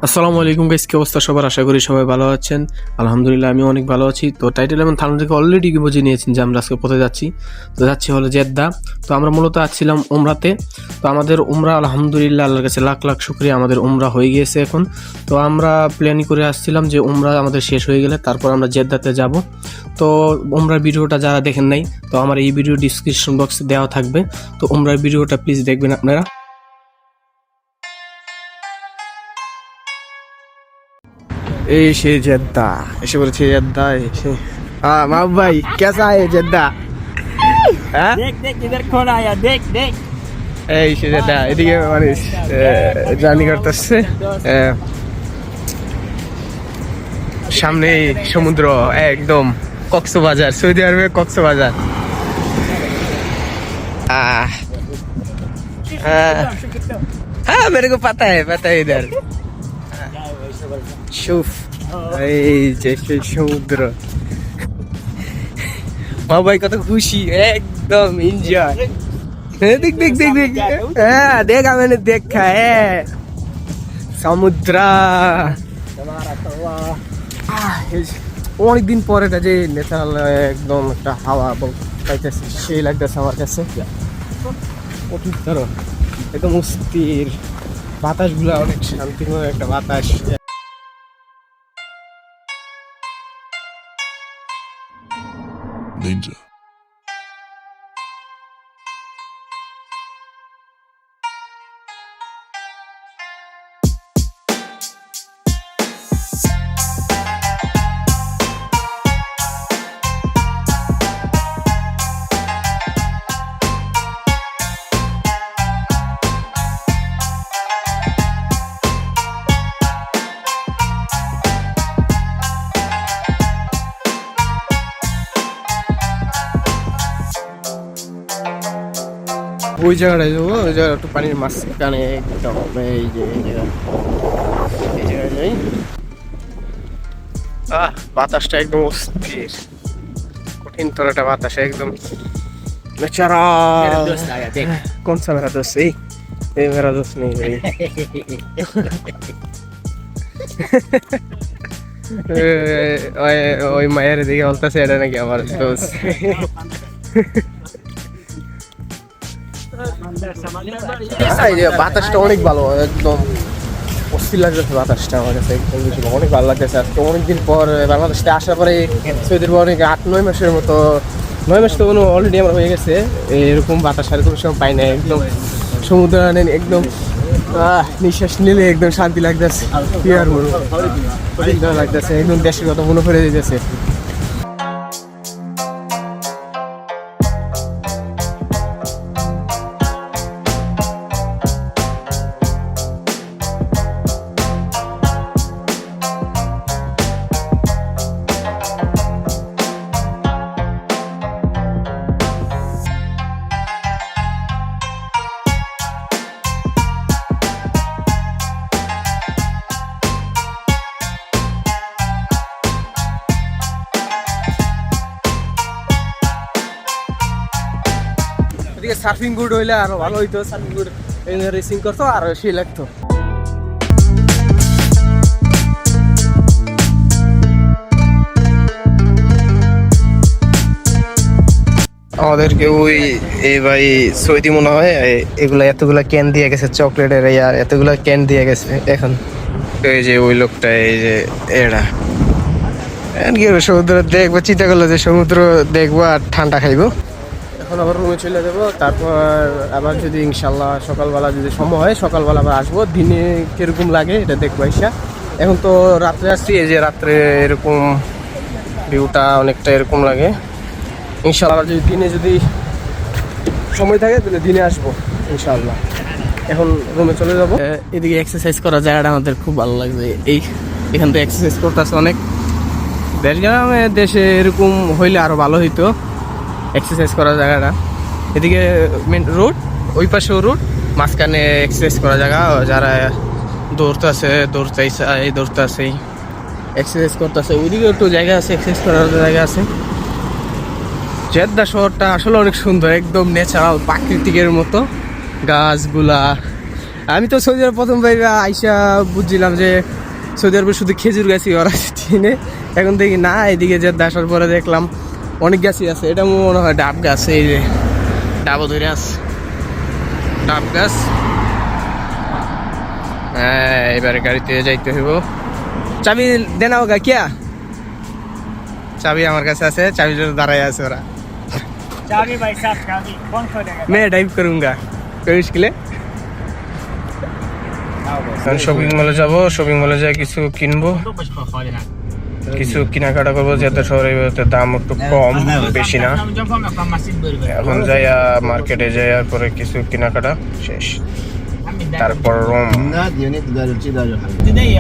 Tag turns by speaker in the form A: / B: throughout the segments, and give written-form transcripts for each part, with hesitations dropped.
A: আসসালামু আলাইকুম গাইস, কি অবস্থা সবার? আশা করি সবাই ভালো আছেন। আলহামদুলিল্লাহ আমি অনেক ভালো আছি। তো টাইটেল এবং থাম্বনেল থেকে অলরেডি বুঝে নিয়েছেন যে আমরা আজকে কোথায় যাচ্ছি। তো যাচ্ছি হলো জেদ্দা। তো আমরা মূলত আসছিলাম উমরাতে। তো আমাদের উমরা আলহামদুলিল্লাহ আল্লাহর কাছে লাখ লাখ শুকরিয়া, আমাদের উমরা হয়ে গিয়েছে এখন। তো আমরা প্ল্যানিং করে আসছিলাম যে উমরা আমাদের শেষ হয়ে গেলে তারপর আমরা জেদ্দাতে যাব। তো উমরার ভিডিওটা যারা দেখেন নাই, তো আমার এই ভিডিও ডিসক্রিপশন বক্সে দেওয়া থাকবে। তো উমরার ভিডিওটা প্লিজ দেখবেন আপনারা। এই সে জেদ্দা এসে বলেছে। জেদ্দা এসে মাহবুব ভাই কেসা है জেদ্দা? হ্যাঁ
B: देख देख इधर कौन आया देख देख
A: এই সে জেদ্দা এদিকে মানুষ জার্নি করতেছে। সামনে সমুদ্র, একদম কক্সবাজার, সৌদি আরবে কক্সবাজার। हाँ मेरे को पता है इधर। शुफ এই যে সেই সমুদ্র। বাবা ভাই কত খুশি, একদম এনজয়। দেখ দেখ দেখ দেখ, হ্যাঁ দেখা मैंने देखा है সমুদ্র। অনেকদিন পর এটা যে ন্যাচারাল একদম একটা হাওয়া পাইতেছে, সেই লাগতেছে আমার কাছে। অতিরিক্ত একদম অস্থির, বাতাসগুলা অনেক শান্তিময় একটা বাতাস।
C: Ninja.
A: ওই জায়গাটায় যাবো, ওই জায়গা একটু পানির মাঝখানে একদম। এই যে এই জায়গায় যাই। বাতাসটা একদম অস্থির, কঠিন তোর একটা বাতাস, একদম ন্যাচারাল।
B: दोस्त आया देख
A: কোন সা মেরা দোস্ত? এই মেরা দোস্ত নেই ভাই। ওই মায়ের দিকে বলতেছে এটা নাকি আমার দোস্ত। এই যে বাতাসটা অনেক ভালো, একদম অস্থির লাগতেছে বাতাসটা আমার কাছে, একদম অনেক ভালো লাগতেছে। আজকে অনেকদিন পর বাংলাদেশে আসার পরে সৌদির অনেক 8-9 মাসের মতো, 9 মাস তো অলরেডি আমার হয়ে গেছে। এরকম বাতাস আর কোনো সময় পাই না। একদম সমুদ্র একদম নিঃশ্বাস নিলে একদম শান্তি লাগতেছে। কি আর বলবো, লাগতেছে একদম দেশের কথা মনে পড়ে যেতেছে। এদিকে সার্ফিং গুড হইলে আরো ভালো হইতো। সার্ফিং গুড রেসিং করতো আরো সেই লাগতো। আমাদেরকে ওই এই ভাই সৌদি মনে হয় এগুলা এতগুলা ক্যান দিয়ে গেছে, চকলেটের আর এতগুলা ক্যান দিয়ে গেছে। এখন এই যে ওই লোকটা, এই যে এরা সমুদ্র দেখবো, চিন্তা করলো যে সমুদ্র দেখবো আর ঠান্ডা খাইবো। এখন আবার রুমে চলে যাবো, তারপর আবার যদি ইনশাল্লাহ সকালবেলা যদি সময় হয় সকালবেলা আবার আসবো। দিনে কিরকম লাগে এটা দেখবো আইসা। এখন তো রাত্রে আসছি, এই যে রাত্রে এরকম ভিউটা অনেকটা এরকম লাগে। ইনশাল্লাহ যদি দিনে যদি সময় থাকে তাহলে দিনে আসবো ইনশাল্লাহ। এখন রুমে চলে যাবো। এদিকে এক্সারসাইজ করার জায়গাটা আমাদের খুব ভালো লাগছে। এখান থেকে এক্সারসাইজ করতেছে অনেক। দেশে এরকম হইলে আরো ভালো হইতো এক্সারসাইজ করার জায়গাটা। এদিকে মেন রোড, ওই পাশেও রোড, মাঝখানে এক্সারসাইজ করার জায়গা। যারা দৌড়তে আছে এক্সারসাইজ করতেছে। ওইদিকে একটু জায়গা আছে, এক্সারসাইজ করার জায়গা আছে। জেদ্দা শহরটা আসলে অনেক সুন্দর, একদম ন্যাচারাল প্রাকৃতিকের মতো। গাছগুলা আমি তো সৌদি আরব প্রথম ভাই আইসা বুঝছিলাম যে সৌদি আরবে শুধু খেজুর গাছই ওরা চিনে, এখন দেখি না, এদিকে যে আসার পরে দেখলাম অনেক গাছই আছে। এটা মনে হয় ডাব গাছ, এই যে ডাবও ধরে আছে, ডাব গাছ। হ্যাঁ, এবারে গাড়িতে যাইতে হইব। চাবি দেনাও গা কিয়া? চাবি আমার কাছে আছে, চাবির জন্য দাঁড়ায় আছে ওরা।
B: चाबी भाई साहब चाबी कौन खोलेगा
A: मैं ड्राइव करूंगा, कोई मुश्किल है। শপিং মলে যাব, শপিং মলে যাই কিছু কিনবো,
B: तो बचपन खोलेगा
A: কিছু কেনাকাটা করবো, যেহেতু শহরে দাম একটু কম, বেশি না।
B: जब हम अपना मस्जिद बोल रहे
A: এখন যাই মার্কেটে যাই, আর পরে কিছু কেনাকাটা শেষ, তারপর রুম।
B: नहीं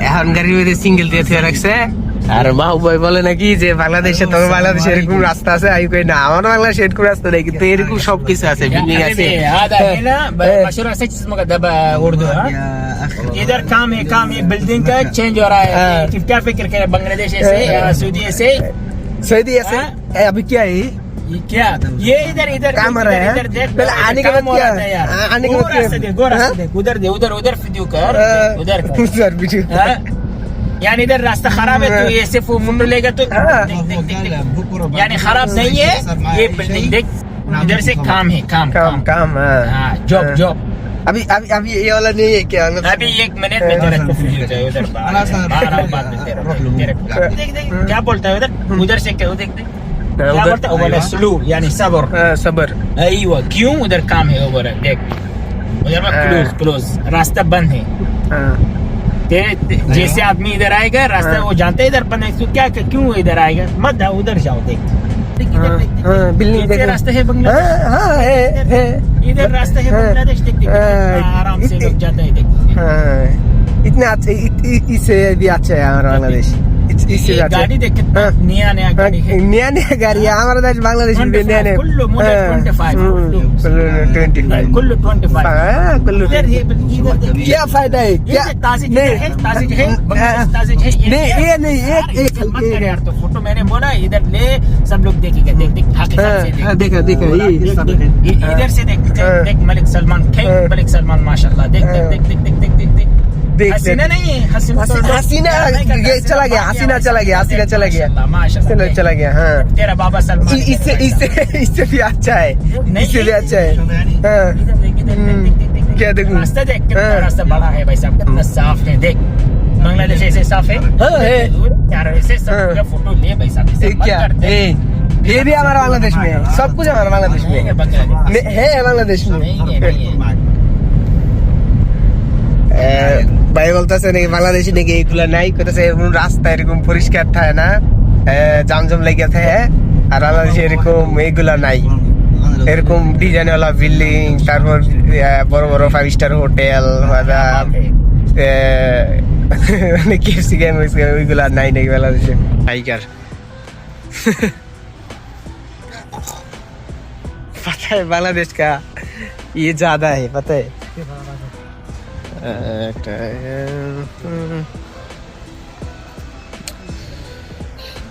A: এখন গাড়ির মধ্যে সিঙ্গেল দিয়ে থুয়ে রাখছে, আর মাহবুব বলে নাকি যে বাংলাদেশে, তবে বাংলাদেশে এরকম রাস্তা আছে। আমি কই না, আমার বাংলাদেশে এরকম রাস্তা নেই, কিন্তু এরকম সবকিছু আছে, বিল্ডিং আছে।
B: هذا هنا مشروع سيتش اسمه دبا اردو इधर काम है बिल्डिंग का चेंज हो रहा है कि क्या फिक्र करे बांग्लादेश से या सऊदी से
A: सऊदी ऐसे अभी क्या है
B: ये क्या ये इधर
A: काम आ रहा है?
B: इधर देख
A: पहले आने के बाद
B: काम हो
A: क्या?
B: रहा है यार।
A: आने के बाद
B: वो
A: क्या?
B: रास्ता देख, वो रास्ता देख, उधर दे उधर वीडियो कर उधर कर।
A: सर वीडियो
B: हाँ? यानी इधर रास्ता खराब है तो ये सिर्फ वो मुंडो लेगा तो देख। यानी खराब नहीं है ये बिल्डिंग देख, इधर से काम है
A: काम
B: हाँ जॉब
A: अभी ये वाला नहीं है क्या?
B: अभी 1 मिनट में तेरा वीडियो जाए उधर आ रहा हूँ बाद में तेरा देख क्या बोलता है उधर से क्या देख क्या बोलता है वो बोला स्लो यानी सबर अय्यो क्यों उधर काम है वो बोला देख उधर में क्लोज रास्ता बंद है जैसे आदमी इधर आएगा रास्ता वो जानते हैं इधर बंद है तो क्या क्यों इधर आएगा मत जाओ उधर जाओ देख
A: बिल्डिंग
B: रास्ता है बांग्लादेश
A: है
B: इधर रास्ता है बांग्लादेश देख आराम से लोग जाते हैं देख
A: इतने अच्छे, इससे भी अच्छा है हमारा बांग्लादेश। इससे
B: ये गाड़ी देख कितना नया गाड़ी है,
A: नया गाड़ी है हमारा देश बांग्लादेश में, नया
B: कुल्लू मॉडल 25 कुल्लू 25 इधर
A: क्या फायदा है? क्या
B: ताजिज है ताजिज है
A: नहीं, ये नहीं, एक
B: यार तो फोटो मैंने बोला इधर ले सब लोग देखेंगे देख हकीकत से देख
A: देखा
B: इधर से देख मलिक सलमान माशाल्लाह देख हसीना नहीं है
A: हसीना चला गया
B: माशाल्लाह
A: चला गया। हाँ,
B: तेरा बाबा सलमान
A: इससे भी अच्छा है, इससे भी अच्छा है। क्या देखूं?
B: रास्ता देख कितना रास्ता बड़ा है भाई साहब, कितना साफ है देख। बांग्लादेश ऐसे साफ है यार, ऐसे सब फोटो ले भाई साहब।
A: क्या ये भी हमारा बांग्लादेश में है, सब कुछ हमारा बांग्लादेश में है बांग्लादेश में। ভাই বলতেছে নাকি বাংলাদেশি নাকি এগুলা নাই, কোথাছে এরকম রাস্তা এরকম পরিষ্কার থাকে না, জামজম লেগে থাকে, আর বাংলাদেশে এরকম এগুলা নাই, এরকম ডিজাইন ওয়ালা বিল্ডিং, তারপর বড় বড় 5 স্টার হোটেল, মানে কেএফসি গেম ওইগুলা নাই নাকি বাংলাদেশে। টাইগার पता है बांग्लादेश का ये ज्यादा है, पता है।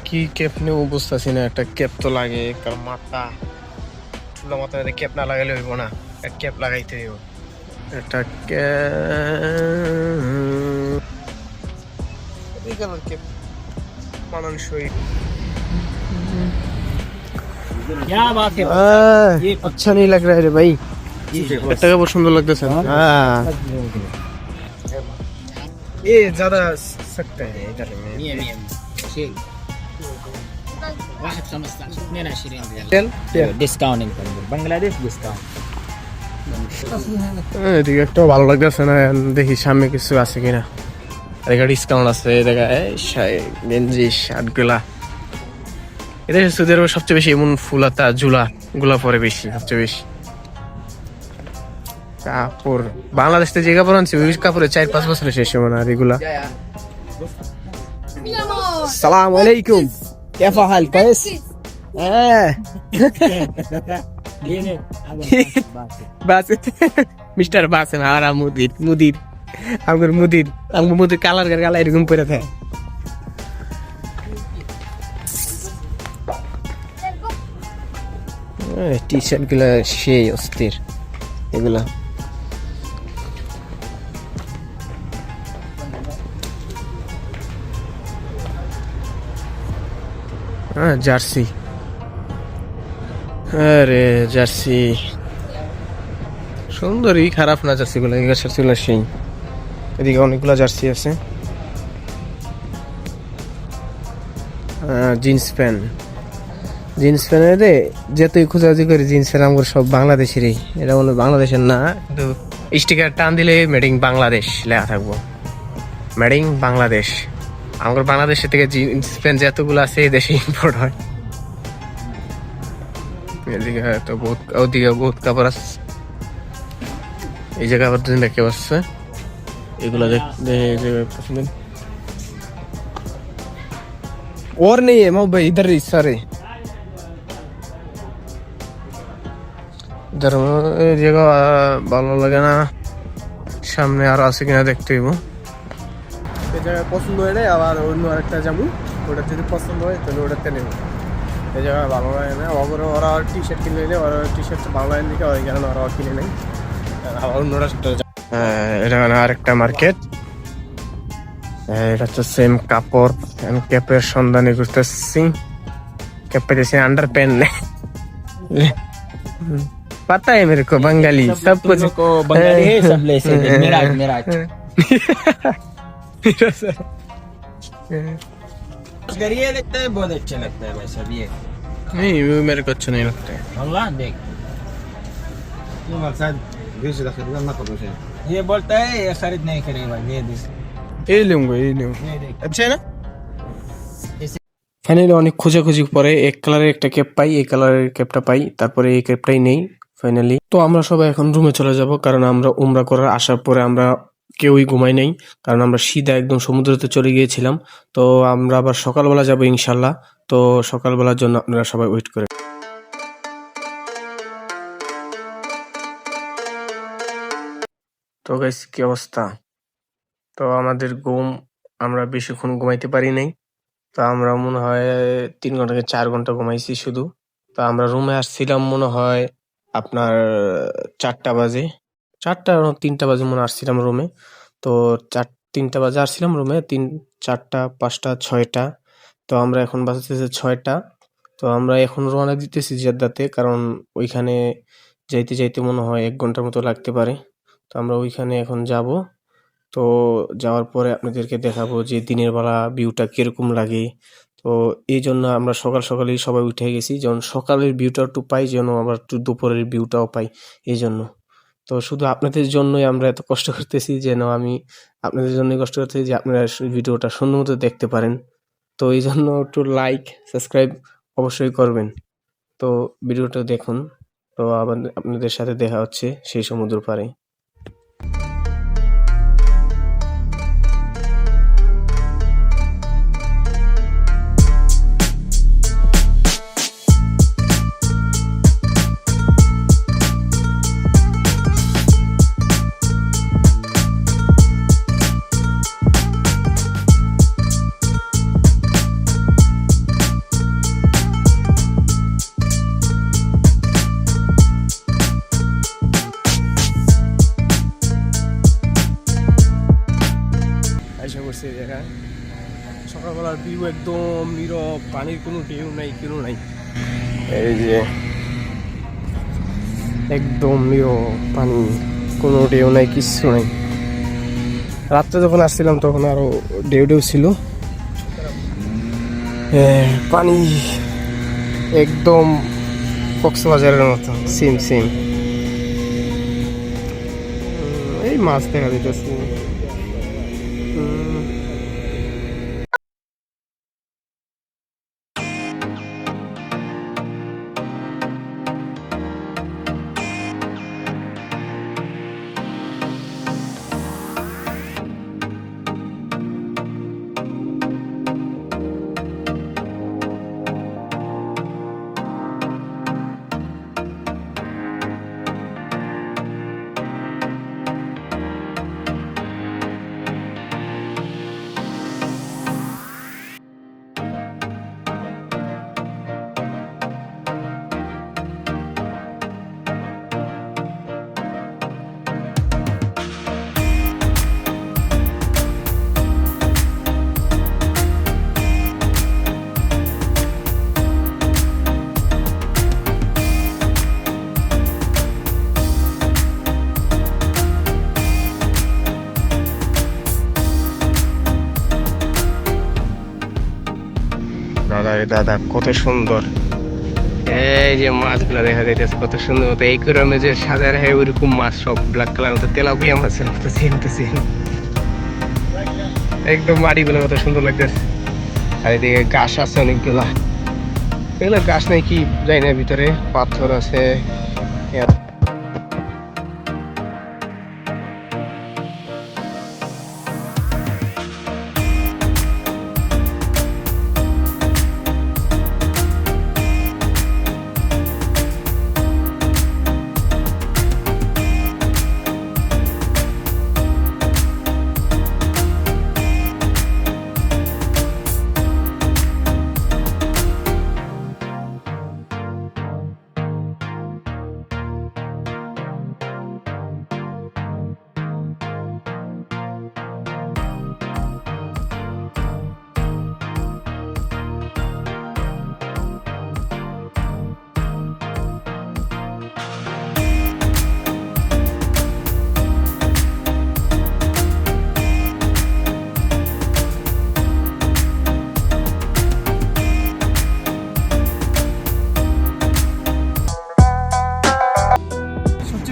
A: কি ক্যাপ নেবো বুঝতেছি না, একটা ক্যাপ তো লাগে, কারণ মাথা চুলা মাথা ক্যাপ না লাগাইলে হইব না, একটা ক্যাপ লাগাইতে হইব, একটা ক্যাপ মানানসই।
B: क्या बात है
A: ये अच्छा नहीं लग रहा है रे भाई, এটা बहुत सुंदर लगता है। हाँ, ये ज्यादा सकते हैं इधर में।
B: 100 واحد 15 22 ريال
A: चल
B: ডিসকাউন্ট বাংলাদেশ ডিসকাউন্ট।
A: এদিকে একটা ভালো লাগতেছে না, দেখি সামনে কিছু আছে কিনা। আর এখানে ডিসকাউন্ট আছে দেখা গেঞ্জি শার্টগুলা। এটা সৌদি আরবে সবচেয়ে বেশি এমন ফুলাতা ঝুলা গুলা পরে বেশি, সবচেয়ে বেশি কাপড়। বাংলাদেশ থেকে যে কাপড় আনছি ওই কাপড়ে 4-5 বছরে শেষ হবে না। আর এগুলা সালাম আলাইকুম, কেফা হাল কয়েস? মিস্টার বাসেন আর মুদির মুদির আমার মুদির কালার গালা এরকম পরে থাকে। টি শার্ট গুলা সেই অস্থির এগুলা। জার্সি, আরে জার্সি সুন্দরই, খারাপ না জার্সি গুলা। এগুলো জার্সি গুলা সেই। এদিকে অনেকগুলো জার্সি আছে। জিন্স প্যান্ট, জিন্স প্যান্ট রে যেতই খোঁজাখুঁজি করি জিন্স প্যান্ট আমার সব বাংলাদেশেরই। এটা মনে বাংলাদেশের না, কিন্তু স্টিকার টান দিলে মেডিং বাংলাদেশ লেখা থাকবো, মেডিং বাংলাদেশ। আমার বাংলাদেশের থেকে জিন্স প্যান্ট যতগুলো আছে এই দেশে ইম্পোর্ট হয়। এদিকে তো বহুত, ওদিকে বহুত কাপড় আছে। এই জায়গা আবার দুদিন দেখে বসছে এগুলো পছন্দ। और नहीं है भाई, इधर ही सारे इधर जगह ভালো লাগে না। সামনে আর আছে কিনা দেখতে হইব। এই জায়গা পছন্দ হয় না, আবার অন্য আরেকটা যাবো, ওটা যদি পছন্দ হয় তাহলে ওটাতে নেব। এই জায়গা ভালো লাগে না। ওরা টি শার্ট কিনে নিলে, ওরা টি শার্ট ভালো লাগে দিকে ওই কারণে ওরা কিনে নেই। আবার অন্যরা এটা আরেকটা মার্কেট। এটা হচ্ছে সেম কাপড়। আমি ক্যাপের সন্ধানে করতেছি। कैप पे जैसे अंडर पहन ले पता है मेरे को बंगाली सब कुछ
B: को बंगाली है सब ले से मिराज मिराज ये देखता है बहुत अच्छा लगता है भाई सब। ये
A: नहीं वो मेरे को अच्छा नहीं लगता है।
B: अल्लाह देख
C: ये मकसद बीच रख देना ना करो से
B: ये बोलता है ये खरीद नहीं करेगा। ये देख
A: ये लूंगा ये लूंगा।
B: ये देख
A: अच्छा है ना। ফাইনালি অনেক খোঁজাখুঁজি পরে এক কালারের একটা ক্যাপ পাই, এই কালারের ক্যাপটা পাই, তারপরে এই ক্যাপটাই নেই ফাইনালি। তো আমরা সবাই এখন রুমে চলে যাব, কারণ আমরা উমরা করার আসার পরে আমরা কেউই ঘুমাই নাই, কারণ আমরা সিধা একদম সমুদ্রতে চলে গিয়েছিলাম। তো আমরা আবার সকালবেলা যাব ইনশাল্লাহ। তো সকালবেলার জন্য আপনারা সবাই ওয়েট করে। তো গাইস কি অবস্থা? তো আমাদের ঘুম, আমরা বেশিক্ষণ ঘুমাইতে পারি নাই। তো আমরা মনে হয় 3 ঘন্টা থেকে 4 ঘন্টা ঘুমাইছি শুধু। তো আমরা রুমে আসছিলাম মনে হয় আপনার 4টা বাজে, 4টা 3টা বাজে মনে আসছিলাম রুমে। তো 3টা বাজে আসছিলাম রুমে, 3, 4টা, 5টা, 6টা। তো আমরা এখন বাজতেছে 6টা। তো আমরা এখন রওনা দিতেছি জেদ্দাতে, কারণ ওইখানে যাইতে যাইতে মনে হয় 1 ঘন্টার মতো লাগতে পারে। তো আমরা ওইখানে এখন যাব। তো যাওয়ার পরে আপনাদেরকে দেখাবো যে দিনের বেলা ভিউটা কিরকম লাগে। তো এই জন্য আমরা সকাল সকালেই সবাই উঠে গেছি, যেমন সকালের ভিউটা একটু পাই, যেন আবার একটু দুপুরের ভিউটাও পাই এই জন্য। তো শুধু আপনাদের জন্যই আমরা এত কষ্ট করতেছি, যেন আমি আপনাদের জন্যই কষ্ট করতেছি যে আপনারা ভিডিওটা সুন্দর মতো দেখতে পারেন। তো এই জন্য একটু লাইক সাবস্ক্রাইব অবশ্যই করবেন। তো ভিডিওটা দেখুন। তো আবার আপনাদের সাথে দেখা হচ্ছে সেই সমুদ্র পাড়ে। সকালবেলার ভিউ একদম নীরব, পানির কোনো ঢেউ নাই, কোনো নাই। এই যে একদম নীরব পানি, কোনো ঢেউ নাই, কিচ্ছু নাই। রাত্রে যখন আসছিলাম তখন আরো ঢেউ ঢেউ ছিল। পানি একদম কক্সবাজারের মতো সেম সেম। এই মাছ দেখা দিতেছে। দাদা দাদা কত সুন্দর, এই যে মাছগুলো দেখা যাইতেছে কত সুন্দর মতো, এই গ্রামে যে সাদা রেখে ওইরকম মাছ সব ব্ল্যাক কালার মতো, তেলাপিয়া মাছের মতো সেম টু সেম, একদম মাটিগুলো কত সুন্দর লাগতেছে। আর এদিকে গাছ আছে অনেকগুলা, এগুলো গাছ নাই কি যাই না, ভিতরে পাথর আছে।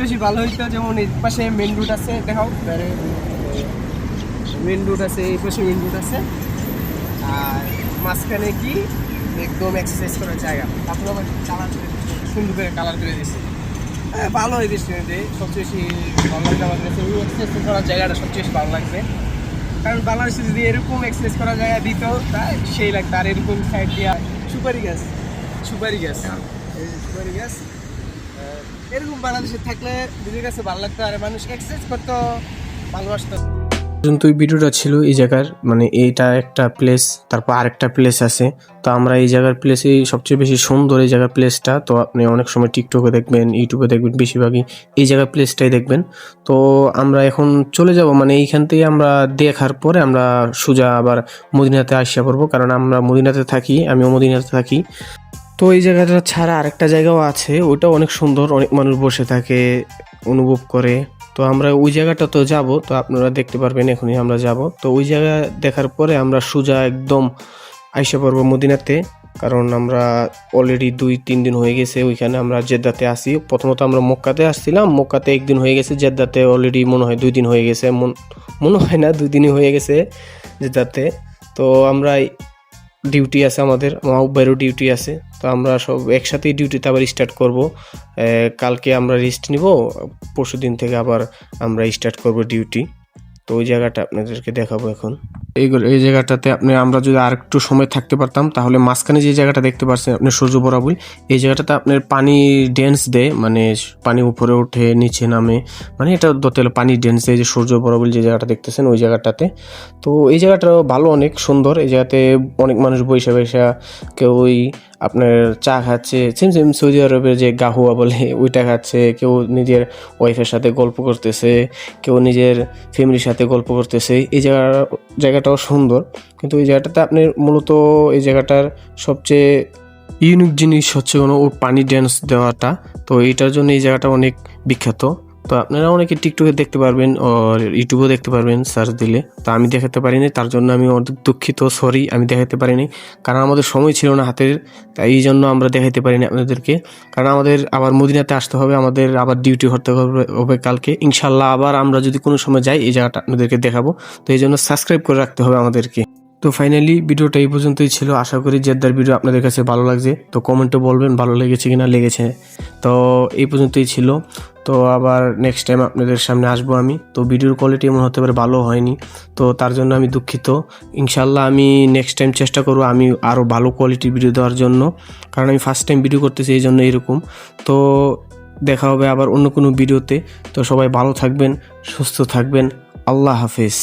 A: বেশি ভালো হইতো, যেমন এই পাশে মেন রুট আছে, দেখাও মেন রুট আছে, এই পাশে মেন রুট আছে, আর মাঝখানে কি একদম এক্সারসাইজ করার জায়গা, তারপরে আবার কালার সুন্দর করে কালার করে দিয়েছে। ভালো এই রেস্টুরেন্টে সবচেয়ে বেশি ভালো লাগছে আমার কাছে এই এক্সারসাইজ করার জায়গাটা সবচেয়ে বেশি ভালো লাগছে, কারণ বাংলাদেশে যদি এরকম এক্সারসাইজ করার জায়গা দিত তাই সেই লাগতো। আর এরকম সাইড দিয়া সুপারি গাছ, সুপারি গাছ, এই সুপারি গাছ এরকম বাংলাদেশে থাকলে নিজের কাছে ভালো লাগতো, আর মানুষ এক্সারসাইজ করতো, ভালোবাসতো। পর্যন্ত ভিডিওটা ছিল এই জায়গার, মানে এইটা একটা প্লেস, তারপর আরেকটা প্লেস আছে। তো আমরা এই জায়গার প্লেসে সবচেয়ে বেশি সুন্দর এই জায়গার প্লেসটা। তো আপনি অনেক সময় টিকটকে দেখবেন, ইউটিউবে দেখবেন, বেশিরভাগই এই জায়গার প্লেসটাই দেখবেন। তো আমরা এখন চলে যাব, মানে এইখান থেকে আমরা দেখার পরে আমরা সোজা আবার মদিনাতে আসিয়া পড়বো, কারণ আমরা মদিনাতে থাকি, আমিও মদিনাতে থাকি। তো এই জায়গাটা ছাড়া আরেকটা জায়গাও আছে, ওইটাও অনেক সুন্দর, অনেক মানুষ বসে থাকে, অনুভব করে। তো আমরা ওই জায়গাটা তো যাব, তো আপনারা দেখতে পারবেন, এখনই আমরা যাব। তো ওই জায়গা দেখার পরে আমরা সোজা একদম আইসা পড়বো মদিনাতে, কারণ আমরা অলরেডি 2-3 দিন হয়ে গেছে ওইখানে, আমরা জেদ্দাতে আসি। প্রথমত আমরা মক্কাতে আসছিলাম, মক্কাতে 1 দিন হয়ে গেছে, জেদ্দাতে অলরেডি মনে হয় 2 দিন হয়ে গেছে, মনে হয় না 2 দিনই হয়ে গেছে জেদ্দাতে। তো আমরা ডিউটি আছে আমাদের, মাহবুবেরও ডিউটি আছে, তো আমরা সব একসাথেই ডিউটিতে আবার স্টার্ট করব। কালকে আমরা রেস্ট নিব, পরশু দিন থেকে আবার আমরা স্টার্ট করব ডিউটি। তো ওই জায়গাটা আপনাদেরকে দেখাবো এখন। এই জায়গাটাতে আমরা যদি আর একটু সময় থাকতে পারতাম, তাহলে মাঝখানে যে জায়গাটা দেখতে পাচ্ছেন আপনি সূর্য বরাবর, এই জায়গাটাতে আপনার পানি ড্যান্স দেয়, মানে পানি উপরে ওঠে নিচে নামে, মানে এটা ধরতে হলে পানি ড্যান্স দেয়, যে সূর্য বরাবর যে জায়গাটা দেখতেছেন ওই জায়গাটাতে। তো এই জায়গাটা ভালো, অনেক সুন্দর। এই জায়গাতে অনেক মানুষ বৈশা কেউ ওই আপনার চা খাচ্ছে, সেম সৌদি আরবের যে গাহুয়া বলে ওইটা খাচ্ছে, কেউ নিজের ওয়াইফের সাথে গল্প করতেছে, কেউ নিজের ফ্যামিলির সাথে গল্প করতেছে। এই জায়গাটাও সুন্দর, কিন্তু এই জায়গাটাতে আপনি মূলত এই জায়গাটার সবচেয়ে ইউনিক জিনিস হচ্ছে কোনো পানি ড্যান্স দেওয়াটা। তো এইটার জন্য এই জায়গাটা অনেক বিখ্যাত। তো আপনারা অনেকে টিকটকে দেখতে পারবেন, আর ইউটিউবেও দেখতে পারবেন সার্চ দিলে। তো আমি দেখাতে পারিনি, তার জন্য আমি অনেক দুঃখিত, সরি, আমি দেখাতে পারিনি, কারণ আমাদের সময় ছিল না হাতের, তাই এই জন্য আমরা দেখাতে পারিনি আপনাদেরকে। কারণ আমাদের আবার মদিনাতে আসতে হবে, আমাদের আবার ডিউটি করতে হবে কালকে ইনশাল্লাহ। আবার আমরা যদি কোনো সময় যাই এই জায়গাটা আপনাদেরকে দেখাবো, তো এই জন্য সাবস্ক্রাইব করে রাখতে হবে আমাদেরকে। তো ফাইনালি ভিডিওটা এই পর্যন্তই ছিল। আশা করি জেদ্দার ভিডিও আপনাদের কাছে ভালো লাগছে। তো কমেন্টে বলবেন ভালো লেগেছে কিনা, লেগেছে। তো এই পর্যন্তই ছিল। তো আবার নেক্সট টাইম আপনাদের সামনে আসবো আমি। তো ভিডিওর কোয়ালিটি এমন হতে পারে ভালো হয়নি, তো তার জন্য আমি দুঃখিত। ইনশাল্লাহ আমি নেক্সট টাইম চেষ্টা করবো আমি আরও ভালো কোয়ালিটির ভিডিও দেওয়ার জন্য, কারণ আমি ফার্স্ট টাইম ভিডিও করতেছি এই জন্য এরকম। তো দেখা হবে আবার অন্য কোনো ভিডিওতে। তো সবাই ভালো থাকবেন, সুস্থ থাকবেন। আল্লাহ হাফেজ।